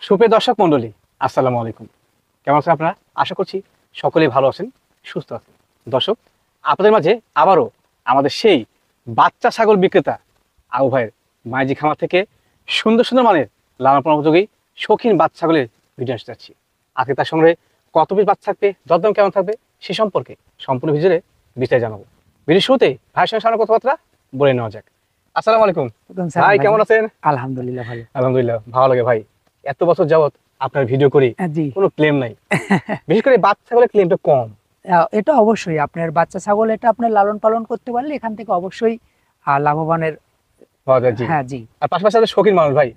সুপ্রিয় দর্শক মণ্ডলী, আসসালামু আলাইকুম। কেমন আছেন আপনারা? আশা করছি সকলেই ভালো আছেন, সুস্থ আছেন। দর্শক, আপনাদের মাঝে আবারও আমাদের সেই বাচ্চা ছাগল বিক্রেতা আবু ভাইয়ের মাইজি খামার থেকে সুন্দর সুন্দর মানের লালন পালন উপযোগী শৌখিন বাচ্চা ছাগলের ভিডিও আসতে যাচ্ছি। আজকে তার সঙ্গে কত পিস বাচ্চা থাকবে, দরদাম কেমন থাকবে, সে সম্পর্কে সম্পূর্ণ ভিডিওতে বিস্তারিত জানাবো। ভিডিও শুরুতে ভাইয়ের সঙ্গে সামনে কথাবার্তা বলে নেওয়া যাক। আসসালামু আলাইকুম ভাই, কেমন আছেন? আলহামদুলিল্লাহ ভালো। আলহামদুলিল্লাহ, ভালো লাগে ভাই। এত বছর যাবত আপনার ভিডিও করি, কোনো ক্লেম নাই। বিশেষ করে বাচ্চা ছাগলের ক্লেমটা কম। এটা অবশ্যই আপনার বাচ্চা ছাগল, এটা আপনার লালন পালন করতে পারলে এখান থেকে অবশ্যই লাভবানের। হ্যাঁ জি। আর পাশাপাশি শৌখিন মানুষ ভাই,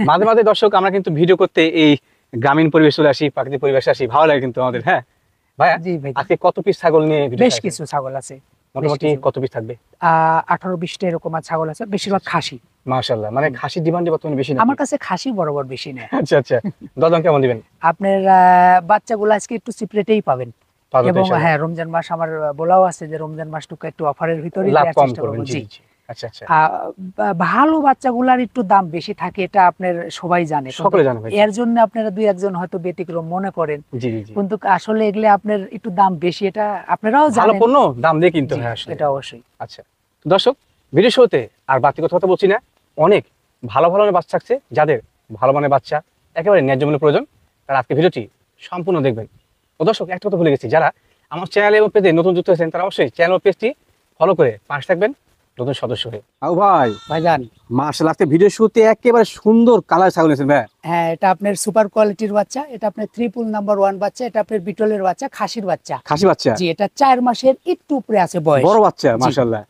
মাঝে মাঝে দর্শক আমরা কিন্তু ভিডিও করতে এই গ্রামীণ পরিবেশ চলে আসি, প্রাকৃতিক পরিবেশে আসি, ভালো লাগে কিন্তু আমাদের। হ্যাঁ ভাইয়া, আজকে কত পিস ছাগল নিয়ে? বেশ কিছু ছাগল আছে। মোটামুটি কত পিস থাকবে? 18-20টা এরকম ছাগল আছে, বেশিরভাগ খাসি। মাশাআল্লাহ, মানে খাসির ডিমান্ড বর্তমানে বেশি না? আমার কাছে খাসি বরাবর বেশি নেই। আচ্ছা আচ্ছা, দরদাম কেমন দিবেন? আপনার বাচ্চাগুলো আজকে একটু সিপ্রেটেই পাবেন। এবং হ্যাঁ, রমজান মাস আমার বলাও আছে যে রমজান মাসটুকু একটু অফারের ভিতরেই দেওয়ার চেষ্টা করব। জি আচ্ছা আচ্ছা। ভালো বাচ্চাগুলার একটু দাম বেশি থাকে, এটা আপনার সবাই জানে, সকলে জানে ভাই। এর জন্য আপনারা দুই একজন হয়তো ব্যতিক্রম মনে করেন। জি জি। কিন্তু আসলে এগুলো আপনার একটু দাম বেশি, এটা আপনারাও জানেন। ভালো পণ্য দাম দিয়ে কিনতে হয় আসলে, এটা অবশ্যই। আচ্ছা দর্শক, ভিডিও শুরুতে আর বাড়তি কথা বলছি না, অনেক ভালো ভালো বাচ্চা থাকছে। যাদের ভালো মানের বাচ্চা একেবারে ন্যায্য মূল্যে প্রয়োজন, তারা আজকে ভিডিওটি সম্পূর্ণ দেখবেন। ও দর্শক, একটা কথা ভুলে গেছি, যারা আমার চ্যানেল এবং পেজে নতুন যুক্ত হয়েছেন তারা অবশ্যই চ্যানেল পেজটি ফলো করে পাশে থাকবেন নতুন সদস্য হয়ে। আবু ভাই, ভাইজান মাশাআল্লাহ, আজকে ভিডিও শুরুতে একেবারে সুন্দর কালার ছাগল নিয়েছেন ভাই। হ্যাঁ, এটা আপনার সুপার কোয়ালিটির বাচ্চা, এটা আপনার ট্রিপল নাম্বার 1 বাচ্চা, এটা আপনার বিটলের বাচ্চা, খাসির বাচ্চা। খাসি বাচ্চা? জি, এটা 4 মাসের একটু উপরে আছে বয়স। বড় বাচ্চা মাশাআল্লাহ,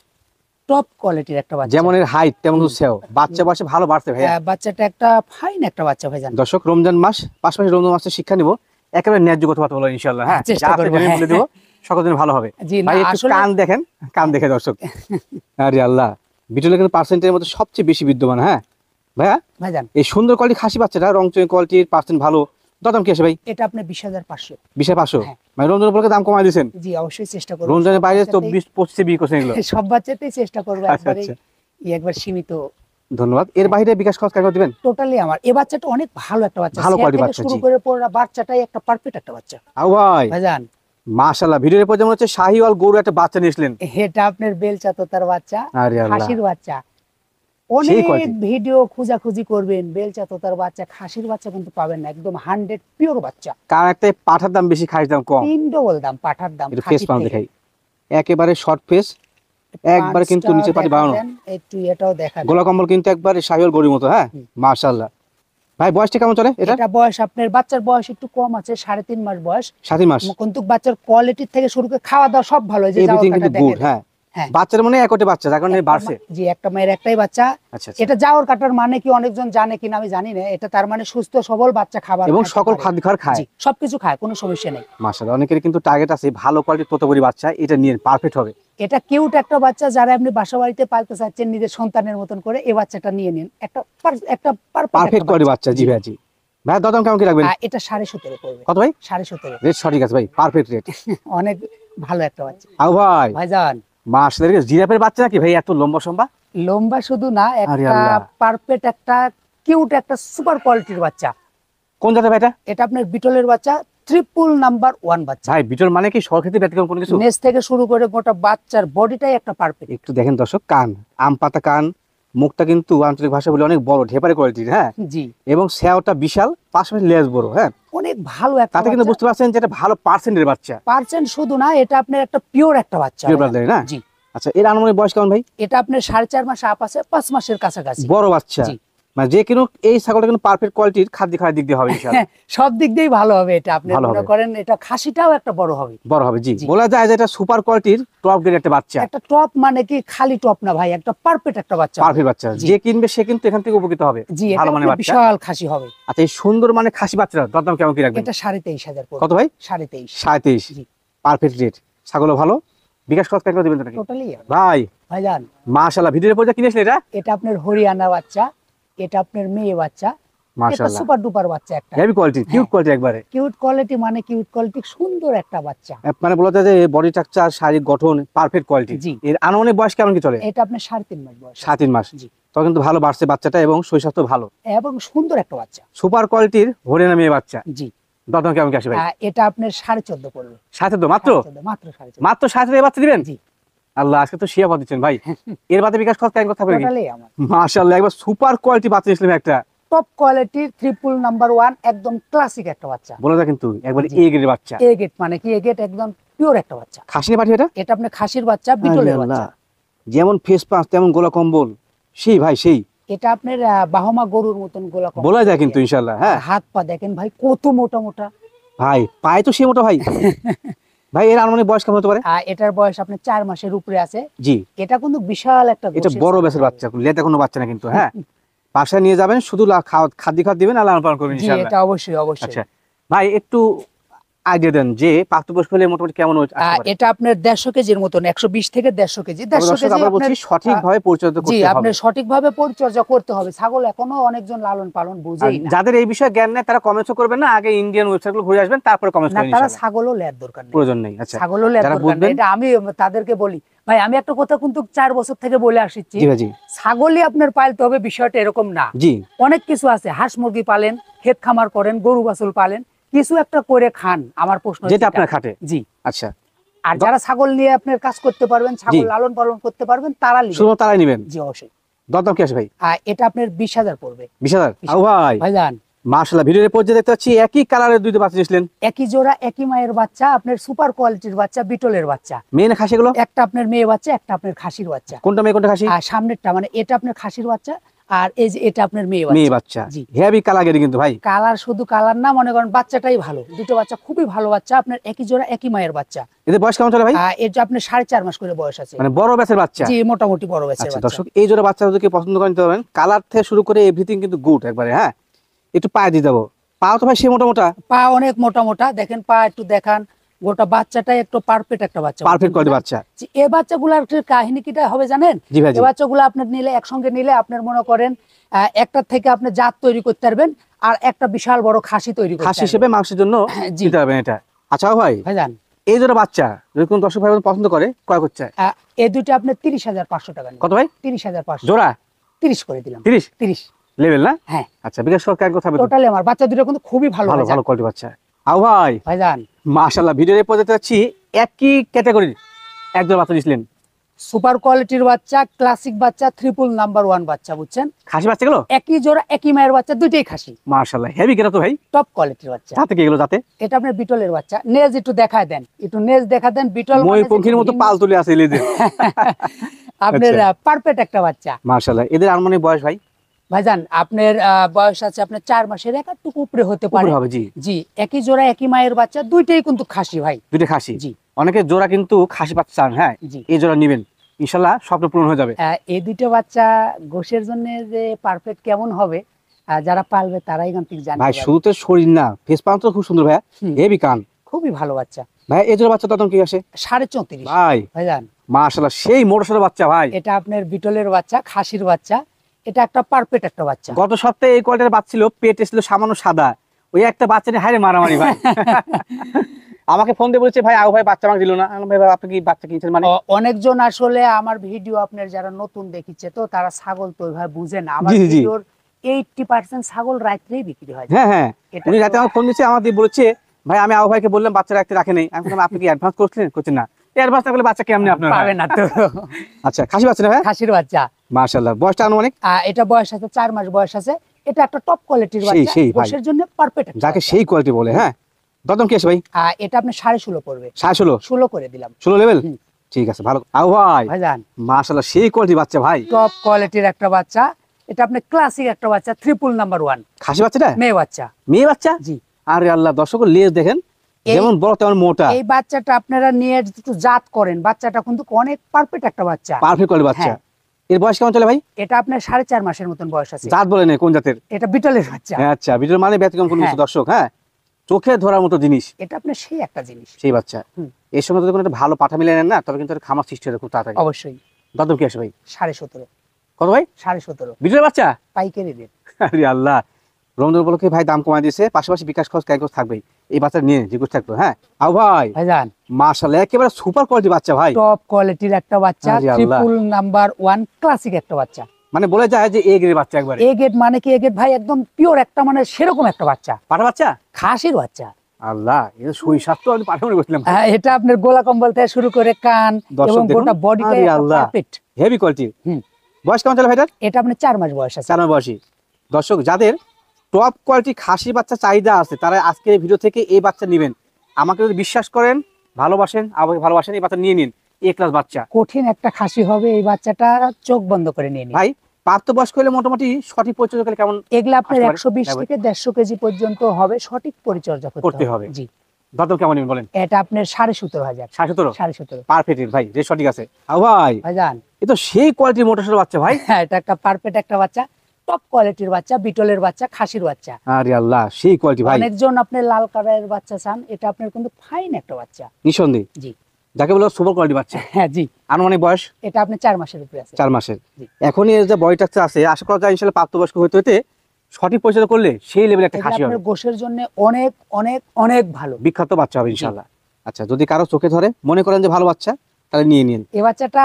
টপ কোয়ালিটির একটা বাচ্চা। যেমন এর হাইট তেমন সেও বাচ্চা বয়সে ভালো বাড়ছে ভাই। বাচ্চাটা একটা ফাইন একটা বাচ্চা ভাইজান। দর্শক, রমজান মাস, পাশাপাশি রমজান মাসে শিক্ষা নিব, একেবারে ন্যায্য কথা বলবো ইনশাআল্লাহ। হ্যাঁ, চেষ্টা করব বলে দেব, সকলের জন্য ভালো হবে। ভাই একটু কান দেখেন, কান দেখে দর্শক। আরে আল্লাহ, বিটলের কিন্তু পার্সেন্টের মধ্যে সবচেয়ে বেশি বিদ্যমান। হ্যাঁ ভাইয়া, ভাইজান এই সুন্দর কোয়ালিটি খাসি বাচ্চাটা রং চং কোয়ালিটির পার্সেন্ট ভালো, দাম কি আছে ভাই? এটা আপনি 20,500। 20,500? মানে রমজান উপলক্ষে দাম কমায় দিয়েছেন? জি অবশ্যই চেষ্টা করব। রমজানের বাইরে তো 20-25 বিক্রি করছেন এগুলো? সব বাচ্চাতেই চেষ্টা করব একবারে, একবার সীমিত। ধন্যবাদ। এর বাইরে বিকাশ খরচ কেন দিবেন? টোটালি আমার এই বাচ্চাটা অনেক ভালো একটা বাচ্চা, ভালো কোয়ালিটি বাচ্চা। শুরু করে পুরো বাচ্চাটাই একটা পারফেক্ট একটা বাচ্চা। আও ভাই ভাইজান মাশাআল্লাহ, ভিডিওর পর যেমন হচ্ছে শাহিওয়াল গরু একটা বাচ্চা নিয়েছিলেন। এটা আপনার বেলচা তোতার বাচ্চা, খাসির বাচ্চা। সেই অনেক কোয়ালিটি ভিডিও খোঁজাখুঁজি করবেন, বেলচা তোতার বাচ্চা, খাসির বাচ্চা কিন্তু পাবেন না, একদম 100 পিওর বাচ্চা। কারণ একটা পাঠার দাম বেশি, খাসির দাম কম। 3 ডবল দাম পাঠার দাম। ফেস পাউন্ড দেখাই, একেবারে শর্ট ফেস, একবারে কিন্তু নিচে পাটি বানানো। একটু এটাও দেখা, গোলা কম্বল কিন্তু একবারে শাহিওয়াল গরুর মতো। হ্যাঁ মাশাআল্লাহ। ভাই বয়সটা কেমন চলে এটা? এটা বয়স আপনার বাচ্চার বয়স একটু কম আছে, 3.5 মাস বয়স। 3.5 মাস? কিন্তু বাচ্চার কোয়ালিটি থেকে শুরু করে খাওয়া দাওয়া সব ভালো, যে এভরিথিং কিন্তু গুড। হ্যাঁ, বাচ্চার মানে একটে বাচ্চা, যার কারণে বাড়ছে। জি, একটা মায়ের একটাই বাচ্চা। আচ্ছা, এটা যাওয়ার কাটার মানে কি অনেকজন জানে কিনা আমি জানি না, এটা তার মানে সুস্থ সবল বাচ্চা, খাবার এবং সকল খাদ্য খায়, সবকিছু খায়, কোনো সমস্যা নেই। মাশাআল্লাহ। অনেকের কিন্তু টার্গেট আছে ভালো কোয়ালিটির তোতাপুরি বাচ্চা, এটা নিয়ে পারফেক্ট হবে। এটা কিউট একটা বাচ্চা, যারা আপনি বাসা বাড়িতে পালতে চাচ্ছেন নিজের সন্তানের মতন করে, এই বাচ্চাটা নিয়ে নিন, একটা পারফেক্ট কোয়ালিটি বাচ্চা। জি ভাই, জি ভাই, দাম কেমন কি রাখবেন? এটা 17.5 পড়বে। কত ভাই? 17.5। রেট সঠিক আছে ভাই, পারফেক্ট রেট। অনেক ভালো একটা বাচ্চা। আও ভাই ভাইজান, মাশাআল্লাহ, জিরাফের বাচ্চা নাকি ভাই? এত লম্বা সম্বা? লম্বা শুধু না, একটা পারফেক্ট একটা কিউট একটা সুপার কোয়ালিটির বাচ্চা। কোন জাতের ভাই এটা? এটা আপনার বিটলের বাচ্চা, ট্রিপল নাম্বার 1 বাচ্চা। ভাই বিটল মানে কি সরক্ষেত্রে ব্যতিক্রম কোনো কিছু? নেজ থেকে শুরু করে গোটা বাচ্চার বডিটাই একটা পারফেক্ট। একটু দেখেন দর্শক, কান আম পাতা কান, মুখটা কিন্তু আঞ্চলিক ভাষা বলে অনেক বড়, ঢেপারে কোয়ালিটির। হ্যাঁ জি, এবং সেওটা বিশাল, পাশাপাশি লেজ বড়। হ্যাঁ, অনেক ভালো একটা, তাতে কিন্তু বুঝতে পারছেন যে এটা ভালো পার্সেন্টের বাচ্চা। পার্সেন্ট শুধু না, এটা আপনার একটা পিওর একটা বাচ্চা। পিওর ব্লাডের না? জি। আচ্ছা, এর আনুমানিক বয়স কেমন ভাই? এটা আপনার 4.5 মাস আপ আছে, 5 মাসের কাছাকাছি। বড় বাচ্চা, মানে যে কিনো এই ছাগলটা কিন্তু পারফেক্ট কোয়ালিটির, খাদ্য খাওয়ার দিক দিয়ে হবে ইনশাআল্লাহ। সব দিক দিয়েই ভালো হবে এটা। আপনি মনে করেন এটা খাসিটাও একটা বড় হবে। বড় হবে, জি। বলা যায় যে এটা সুপার কোয়ালিটির টপ গ্রেড একটা বাচ্চা। একটা টপ মানে কি খালি টপ না ভাই, একটা পারফেক্ট একটা বাচ্চা। পারফেক্ট বাচ্চা, যে কিনবে সে কিন্তু এখান থেকে উপকৃত হবে। ভালো মানে বাচ্চা, বিশাল খাসি হবে। আচ্ছা, এই সুন্দর মানে খাসি বাচ্চাটা দাম কেমন কি রাখবেন? এটা 23,500 পড়বে। কত ভাই? 23.5। 27? জি, পারফেক্ট রেট। ছাগলও ভালো, বিকাশ খরচ কেন দিবেন নাকি? টোটালি ভাই ভাইজান, মাশাআল্লাহ, ভিডিওর পর যা কিনেছেন এটা? এটা আপনার হরিয়ানা বাচ্চা, এটা আপনার মেয়ে বাচ্চা। মাশাআল্লাহ, সুপার ডুপার বাচ্চা একটা, হেভি কোয়ালিটি, কিউট কোয়ালিটি একবারে। কিউট কোয়ালিটি মানে কিউট কোয়ালিটি, সুন্দর একটা বাচ্চা। মানে বলা যায় যে বডি স্ট্রাকচার, শারীরিক গঠন পারফেক্ট কোয়ালিটি। এর আনুমানিক বয়স কেমন কি চলে? এটা আপনার 3.5 মাস বয়স। 3.5 মাস? জি। তো কিন্তু ভালো বাড়ছে বাচ্চাটা এবং শরীর ভালো এবং সুন্দর একটা বাচ্চা, সুপার কোয়ালিটির হরিয়ানা মেয়ে বাচ্চা। জি। দাম কেমন কি আসে ভাই? এটা আপনার 14.5 পড়বে। 14.5 মাত্র? 14.5 মাত্র 14.5 মাত্র 14.5 বাচ্চা দিবেন? জি। আল্লাহ, আজকে তো শিয়া দিচ্ছেন ভাই। এর বাদে বিকাশ খরচ কেমন থাকবে? টোটালি আমার। মাশাআল্লাহ, একবার সুপার কোয়ালিটি বাচ্চা নিয়েছিলাম একটা। টপ কোয়ালিটির ট্রিপল নাম্বার 1 একদম ক্লাসিক একটা বাচ্চা। বলা যায় কিন্তু একবার এ গ্রেড বাচ্চা। এ গ্রেড মানে কি? এ গ্রেড একদম পিওর একটা বাচ্চা। খাসির পাঠি এটা? এটা আপনার খাসির বাচ্চা, বিটলের বাচ্চা। যেমন ফেস পাঁচ তেমন গোলা কম্বল, সেই ভাই সেই। এটা আপনার বাহমা গরুর মতন গোলা কম্বল বলা যায় কিন্তু ইনশাআল্লাহ। হ্যাঁ, হাত পা দেখেন ভাই কত মোটা মোটা ভাই, পায়ে তো সেই মোটা ভাই। ভাই এর আনুমানিক বয়স কেমন হতে পারে? এটার বয়স আপনার 4 মাসের উপরে আছে। জি। এটা কিন্তু বিশাল একটা এটা বড় বেসের বাচ্চা, লেদা কোনো বাচ্চা না কিন্তু। হ্যাঁ, বাসায় নিয়ে যাবেন, শুধু খাদ্য দিবেন আর লালন পালন করবেন জি, ইনশাআল্লাহ। এটা অবশ্যই অবশ্যই। আচ্ছা ভাই, একটু আইডিয়া দেন যে প্রাপ্তবয়স্ক হলে মোটামুটি কেমন আসতে পারে? এটা আপনার 150 কেজির মতন, 120 থেকে 150 কেজি। 150 কেজি আমরা বলছি সঠিকভাবে পরিচর্যা করতে জি, হবে। আপনি সঠিকভাবে পরিচর্যা করতে হবে। ছাগল এখনো অনেকজন লালন পালন বুঝেই না। যাদের এই বিষয়ে জ্ঞান নেই তারা কমেন্টস করবেন না, আগে ইন্ডিয়ান ওয়েবসাইটগুলো ঘুরে আসবেন, তারপরে কমেন্টস না, করবেন তারা ইনশাআল্লাহ। ছাগলও লেয়ার দরকার নেই, প্রয়োজন নেই। আচ্ছা, ছাগলও লেয়ার যারা দরকার নেই। বুঝবেন এটা আমি তাদেরকে বলি, ভাই আমি একটা কথা কিন্তু 4 বছর থেকে বলে আসছি, জি ভাই জি, ছাগলই আপনার পালতে হবে বিষয়টা এরকম না। জি, অনেক কিছু আছে, হাঁস মুরগি পালেন, ক্ষেত খামার করেন, গরু বাছুর পালেন, কিছু একটা করে খান। আমার প্রশ্ন যেটা আপনার খাটে। জি। আচ্ছা, আর যারা ছাগল নিয়ে আপনার কাজ করতে পারবেন, ছাগল লালন পালন করতে পারবেন, তারা শুধু তারাই নেবেন। জি অবশ্যই। দাম কি আছে ভাই? এটা আপনার 20,000 পড়বে। 20,000? আও ভাই, ভাইজান মাশাআল্লাহ, ভিডিওর পর্যায়ে দেখতে পাচ্ছি একই কালারের দুইটা বাচ্চা নিয়েছিলেন। একই জোড়া একই মায়ের বাচ্চা, আপনার সুপার কোয়ালিটির বাচ্চা, বিটলের বাচ্চা। মেয়ে না খাসি গুলো? একটা আপনার মেয়ে বাচ্চা, একটা আপনার খাসির বাচ্চা। কোনটা মেয়ে কোনটা খাসি? আর সামনেরটা মানে এটা আপনার খাসির বাচ্চা, আর এই যে এটা আপনার মেয়ে মেয়ে বাচ্চা। জি। হেভি কালার কিন্তু ভাই। কালার শুধু কালার না, মনে করেন বাচ্চাটাই ভালো। দুটো বাচ্চা খুবই ভালো বাচ্চা, আপনার একই জোড়া একই মায়ের বাচ্চা। এদের বয়স কেমন চলে ভাই? এটা আপনার 4.5 মাস করে বয়স আছে। মানে বড় ব্যাচের বাচ্চা? জি, মোটামুটি বড় ব্যাচের আচ্ছা বাচ্চা। দর্শক, এই জোড়া বাচ্চা যদি পছন্দ করেন নিতে পারবেন। কালার থেকে শুরু করে এভরিথিং কিন্তু গুড একবারে। হ্যাঁ, একটু পায়ে দিয়ে দেবো। পাও তো ভাই সে মোটা মোটা? পা অনেক মোটা মোটা, দেখেন পা একটু দেখান। গোটা বাচ্চাটাই একটু পারফেক্ট একটা বাচ্চা, পারফেক্ট কোয়ালিটি বাচ্চা। এই বাচ্চাগুলোর কাহিনী কিটা হবে জানেন? জি ভাই, এই বাচ্চাগুলো আপনার নিলে, একসঙ্গে নিলে আপনার মনে করেন একটা থেকে আপনি জাত তৈরি করতে পারবেন, আর একটা বিশাল বড় খাসি তৈরি করতে খাসি পারবেন। হিসেবে মাংসের জন্য জি। দিতে পারবেন এটা। আচ্ছা ভাই, ভাইজান এই জোড়া বাচ্চা যদি কোন দর্শক ভাই পছন্দ করে ক্রয় করতে চায়, এই দুইটা আপনার 30,500 টাকা। কত ভাই? 30,500 জোড়া? 30 করে দিলাম। 30 লেভেল না? হ্যাঁ। আচ্ছা, বিকাশ সরকার কথা বলতে টোটালি আমার বাচ্চা দুটো কিন্তু খুবই ভালো ভালো ভাইজান। ভালো কোয়ালিটি বাচ্চা। আও ভাই, ভাইজান মাশাআল্লাহ, ভিডিওর পর্যায়ে যাচ্ছি একই ক্যাটাগরির একজন বাচ্চা দিয়েছিলেন। সুপার কোয়ালিটির বাচ্চা, ক্লাসিক বাচ্চা, ট্রিপল নাম্বার 1 বাচ্চা, বুঝছেন? খাসি বাচ্চা গুলো একই জোড়া একই মায়ের বাচ্চা, দুইটাই খাসি। মাশাআল্লাহ, হেভি কেনা তো ভাই। টপ কোয়ালিটির বাচ্চা। যাতে কি এগুলো যাতে? এটা আপনার বিটলের বাচ্চা। নেজ একটু দেখায় দেন, একটু নেজ দেখা দেন। বিটল মই পঙ্খির মতো পাল তুলে আছে লেজে। আপনার পারফেক্ট একটা বাচ্চা। মাশাআল্লাহ, এদের আনুমানিক বয়স ভাই? ভাইজান আপনার বয়স আছে আপনার 4 মাসের, একটু উপরে হতে পারে। হবে জি। জি, একই জোড়া একই মায়ের বাচ্চা, দুইটাই কিন্তু খাসি ভাই। দুইটা খাসি? জি। অনেকে জোড়া কিন্তু খাসি বাচ্চা চান। হ্যাঁ, জি। এই জোড়া নেবেন, ইনশাআল্লাহ স্বপ্ন পূরণ হয়ে যাবে। এই দুটো বাচ্চা গোশের জন্য যে পারফেক্ট কেমন হবে, যারা পালবে তারাই কিন্তু জানতে ভাই পারবে। শুরুতে শরীর না, ফেস পাউন্ড তো খুব সুন্দর ভাই, হেভি কান, খুবই ভালো বাচ্চা ভাই। এই জোড়া বাচ্চা দাম কি আসে? 34.5 ভাই। ভাইজান মাশাআল্লাহ, সেই মোটরসাইকেল বাচ্চা ভাই। এটা আপনার বিটলের বাচ্চা, খাসির বাচ্চা। এটা একটা পারফেক্ট একটা বাচ্চা। গত সপ্তাহে এই কোয়ালিটির বাচ্চা ছিল, পেট ছিল সামান্য সাদা, ওই একটা বাচ্চা নিয়ে হাইরে মারামারি ভাই। আমাকে ফোন দিয়ে বলেছে ভাই আও ভাই বাচ্চা আমাকে দিল না। আমি ভাই আপনি কি বাচ্চা কিনছেন মানে? অনেকজন আসলে আমার ভিডিও আপনার যারা নতুন দেখিচ্ছে, তো তারা ছাগল তো ওইভাবে বুঝে না। আমার জি, জি। ভিডিওর 80% ছাগল রাত্রেই বিক্রি হয়। হ্যাঁ হ্যাঁ, এটা উনি তো- রাতে আমাকে ফোন দিয়েছে, আমাকে দিয়ে বলেছে ভাই আমি আও ভাইকে বললাম বাচ্চা রাখতে রাখে নেই। আমি বললাম আপনি কি অ্যাডভান্স করছিলেন? করছেন না। অ্যাডভান্স না করলে বাচ্চা কেমনে আপনার পাবে না তো। আচ্ছা, খাসি বাচ্চা না ভাই? খাসির বাচ্চা। মাশাআল্লাহ, বয়সটা আনুমানিক? এটা বয়স আছে 4 মাস বয়স আছে। এটা একটা টপ কোয়ালিটির বাচ্চা, সেই ভাই। গোশের জন্য পারফেক্ট। যাকে সেই কোয়ালিটি বলে। হ্যাঁ, দাম কি আছে ভাই? এটা আপনি 16.5 পড়বে। 16? 16 করে দিলাম। 16 লেভেল? হুম। ঠিক আছে, ভালো। আও ভাই, ভাইজান মাশাআল্লাহ, সেই কোয়ালিটি বাচ্চা ভাই। টপ কোয়ালিটির একটা বাচ্চা। এটা আপনি ক্লাসিক একটা বাচ্চা, ট্রিপল নাম্বার 1 খাসি বাচ্চাটা? মেয়ে বাচ্চা। মেয়ে বাচ্চা? জি। আরে আল্লাহ, দর্শকের লেজ দেখেন, এই- যেমন বড় তেমন মোটা। এই বাচ্চাটা আপনারা নিয়ে একটু জাত করেন, বাচ্চাটা কিন্তু অনেক পারফেক্ট একটা বাচ্চা। পারফেক্ট কোয়ালিটি বাচ্চা। হ্যাঁ। এর বয়স কেমন চলে ভাই? এটা আপনার 4.5 মাসের মতন বয়স আছে। জাত বলে নেই কোন জাতের? এটা বিটলের বাচ্চা। হ্যাঁ, আচ্ছা, ভিডিওর মানে ব্যতিক্রম কোন কিছু হ্যাঁ। দর্শক। হ্যাঁ, চোখে ধরার মতো জিনিস এটা আপনার সেই একটা জিনিস। সেই বাচ্চা। হুম। এর সঙ্গে যদি কোনো একটা ভালো পাঠা মিলে নেন না, তবে কিন্তু একটা খামার সৃষ্টি হবে খুব তাড়াতাড়ি। অবশ্যই। দাম কি আসে ভাই? 17.5 কত ভাই? 17.5 ভিডিওর বাচ্চা? পাইকারি রেট। আরে আল্লাহ, রমজান উপলক্ষে ভাই দাম কমায় দিয়েছে, পাশাপাশি বিকাশ খরচ ক্যাশ থাকবেই। এই বাচ্চা নিয়ে জিজ্ঞেস থাকলো। হ্যাঁ, আও ভাই, ভাইজান মাশাআল্লাহ, একেবারে সুপার কোয়ালিটি বাচ্চা ভাই। টপ কোয়ালিটির একটা বাচ্চা, আরে আল্লাহ। ট্রিপল নাম্বার 1 ক্লাসিক একটা বাচ্চা। মানে বলে যায় যে এ গ্রেড বাচ্চা একবারে। এ গ্রেড মানে কি, এ গ্রেড ভাই একদম পিওর একটা, মানে সেরকম একটা বাচ্চা, পাঠা বাচ্চা, খাসির বাচ্চা। আল্লাহ, এটা সুই স্বাস্থ্য আমি পাঠা মনে করছিলাম। হ্যাঁ, এটা আপনার গোলা কম্বল থেকে শুরু করে কান এবং গোটা বডিটা পারফেক্ট, হেভি কোয়ালিটি। হুম। বয়স কেমন চলে ভাইটার? এটা আপনার 4 মাস বয়স আছে। 4 মাস বয়সী। দর্শক, যাদের টপ কোয়ালিটি খাসি বাচ্চা চাহিদা আছে, তারা আজকে এই ভিডিও থেকে এই বাচ্চা নেবেন। আমাকে যদি বিশ্বাস করেন, ভালোবাসেন, আমাকে ভালোবাসেন, এই বাচ্চা নিয়ে নিন। এ ক্লাস বাচ্চা, কঠিন একটা খাসি হবে এই বাচ্চাটা, চোখ বন্ধ করে নিয়ে নিন ভাই। প্রাপ্তবয়স্ক হলে মোটামুটি সঠিক পরিচর্যা করলে কেমন? এগুলা আপনার আসতে পারে? 120 থেকে 150 কেজি পর্যন্ত হবে, সঠিক পরিচর্যা করতে হবে। জি। দাদা কেমন নেবেন বলেন? এটা আপনার 17,500। 17.5 পারফেক্ট ভাই, রেট সঠিক আছে। ভাই ভাইজান, এ তো সেই কোয়ালিটির মোটরসাইকেল বাচ্চা ভাই। হ্যাঁ, এটা একটা পারফেক্ট একটা বাচ্চা, টপ কোয়ালিটির বাচ্চা, বিটলের বাচ্চা, খাসির বাচ্চা। আরে আল্লাহ, সেই কোয়ালিটি ভাই। অনেকজন আপনার লাল কালারের বাচ্চা চান, এটা আপনার কিন্তু ফাইন একটা বাচ্চা। নিঃসন্দেহে, জি। যাকে বলে সুপার কোয়ালিটি বাচ্চা। হ্যাঁ জি। আনুমানিক বয়স এটা আপনি 4 মাসের উপরে আছে। 4 মাসের। জি। এখনই এর যে বয়টা আছে, আশা করা যায় ইনশাআল্লাহ প্রাপ্তবয়স্ক হতে হতে সঠিক পরিচর্যা করলে সেই লেভেলে একটা খাসি হবে। আপনার গোশের জন্য অনেক অনেক অনেক ভালো, বিখ্যাত বাচ্চা হবে ইনশাআল্লাহ। আচ্ছা, যদি কারো চোখে ধরে মনে করেন যে ভালো বাচ্চা, তাহলে নিয়ে নিন। এই বাচ্চাটা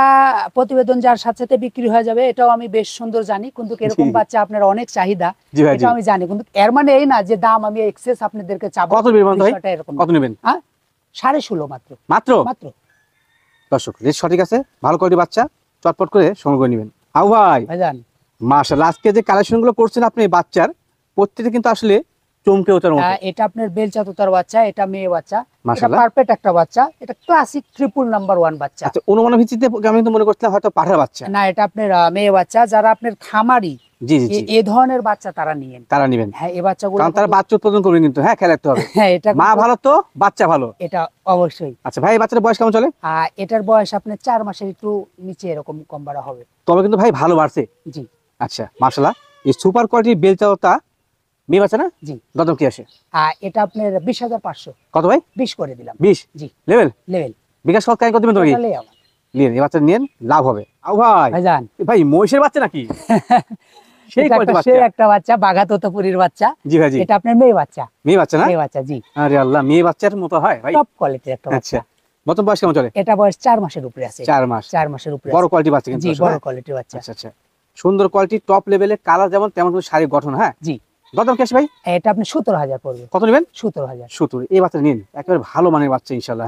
প্রতিবেদন যার সাথে সাথে বিক্রি হয়ে যাবে, এটাও আমি বেশ সুন্দর জানি, কিন্তু এরকম জি। বাচ্চা আপনার অনেক চাহিদা, জি ভাই, জি। এটা আমি জানি, কিন্তু এর মানে এই না যে দাম আমি এক্সেস আপনাদেরকে চাবো। কত নেবেন ভাই? বিষয়টা এরকম কত নেবেন? হ্যাঁ, 16.5 মাত্র। মাত্র? মাত্র। দর্শক, রেট সঠিক আছে, ভালো কোয়ালিটি বাচ্চা, চটপট করে সংগ্রহ করে নেবেন। আউ ভাই, ভাইজান, মাশাআল্লাহ, আজকে যে কালেকশন গুলো করছেন আপনি এই বাচ্চার, প্রত্যেকটা কিন্তু আসলে চমকে ওঠার মতো। এটা আপনার বেলচা তোতার বাচ্চা, এটা মেয়ে বাচ্চা, এটা মাশাআল্লাহ। পারফেক্ট একটা বাচ্চা, এটা ক্লাসিক ট্রিপল নাম্বার 1 বাচ্চা। আচ্ছা, অনুমানের ভিত্তিতে আমি কিন্তু মনে করছিলাম হয়তো পাঠার বাচ্চা। না, এটা আপনার মেয়ে বাচ্চা, যারা আপনার খামারি জি জি জি, এই ধরনের বাচ্চা তারা নিয়েন। তারা নেবেন, হ্যাঁ, এই বাচ্চাগুলো কারণ তারা বাচ্চা উৎপাদন করবেন কিন্তু। হ্যাঁ, খেয়াল রাখতে হবে। হ্যাঁ, এটা মা ভালো তো বাচ্চা ভালো। এটা অবশ্যই। আচ্ছা ভাই, এই বাচ্চার বয়স কেমন চলে? এটার বয়স আপনার 4 মাসের একটু নিচে এরকম কম বাড়া হবে। তবে কিন্তু ভাই ভালো বাড়ছে। জি। আচ্ছা, মাশাআল্লাহ, এই সুপার কোয়ালিটির বেলচাওতা মেয়ে বাচ্চা না? জি। দাদম কি আসে? এটা আপনার 20,500। কত ভাই? 20 করে দিলাম। 20? জি। লেভেল লেভেল বিকাশ কত কাই কত দিবেন তুমি? টোটালি আমার। নিন, এই বাচ্চা নিন, লাভ হবে। আও ভাই, ভাইজান, ভাই মহিষের বাচ্চা নাকি? সেই এটা কোয়ালিটি সেই বাচ্চা। একটা বাচ্চা, বাঘা তোতাপুরীর বাচ্চা। জি ভাই, জি। এটা আপনার মেয়ে বাচ্চা। মেয়ে বাচ্চা না? মেয়ে বাচ্চা, জি। আরে আল্লাহ, মেয়ে বাচ্চার মতো হয় ভাই। টপ কোয়ালিটির একটা বাচ্চা। আচ্ছা, বর্তমান বয়স কেমন চলে? এটা বয়স 4 মাসের উপরে আছে। 4 মাস। 4 মাসের উপরে বড় আছে। কোয়ালিটি বাচ্চা কিন্তু জি, আসলে, বড় হ্যাঁ? কোয়ালিটির বাচ্চা। আচ্ছা আচ্ছা, সুন্দর কোয়ালিটি, টপ লেভেলে, কালার যেমন তেমন কিন্তু শারীরিক গঠন। হ্যাঁ জি। দাদম কি আসে ভাই? এটা আপনি 17,000 পড়বে। কত নেবেন? 17,000। 70। এই বাচ্চা নিন, একেবারে ভালো মানের বাচ্চা ইনশাআল্লাহ। হ্যাঁ।